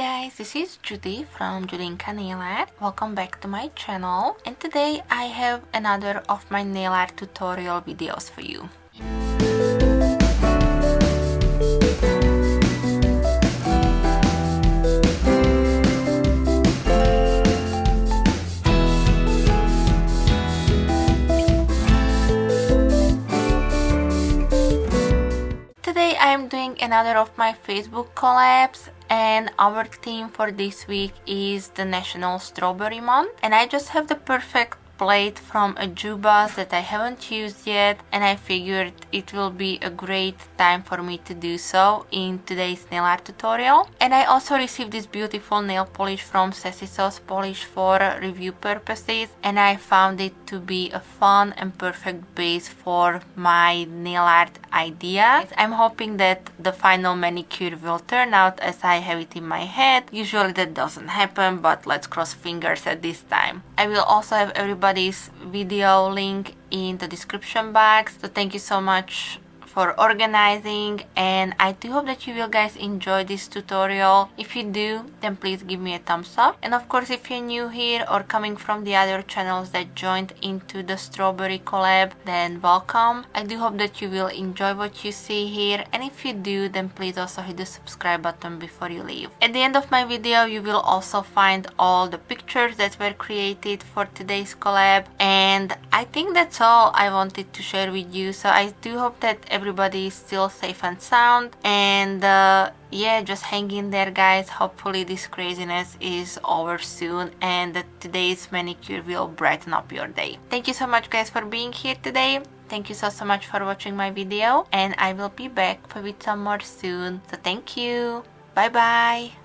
guys, this is Judy from Judinka Nail Art. Welcome back to my channel, and today I have another of my nail art tutorial videos for you. Today I'm doing another of my Facebook collabs, and our theme for this week is the National Strawberry Month, and I just have the perfect plate from ejiubas that I haven't used yet, and I figured it will be a great time for me to do so in today's nail art tutorial. And I also received this beautiful nail polish from Sassy Sauce Polish for review purposes, and I found it to be a fun and perfect base for my nail art ideas. I'm hoping that the final manicure will turn out as I have it in my head. Usually that doesn't happen, but let's cross fingers at this time. I will also have everybody's video link in the description box, so thank you so much for organizing, and I do hope that you will guys enjoy this tutorial. If you do, then please give me a thumbs up, and of course if you're new here or coming from the other channels that joined into the strawberry collab, then welcome. I do hope that you will enjoy what you see here, and if you do, then please also hit the subscribe button before you leave. At the end of my video you will also find all the pictures that were created for today's collab, and I think that's all I wanted to share with you. So I do hope that everybody is still safe and sound, and yeah, just hang in there guys. Hopefully this craziness is over soon and that today's manicure will brighten up your day. Thank you so much guys for being here today. Thank you so much for watching my video, and I will be back with some more soon. So thank you. Bye bye.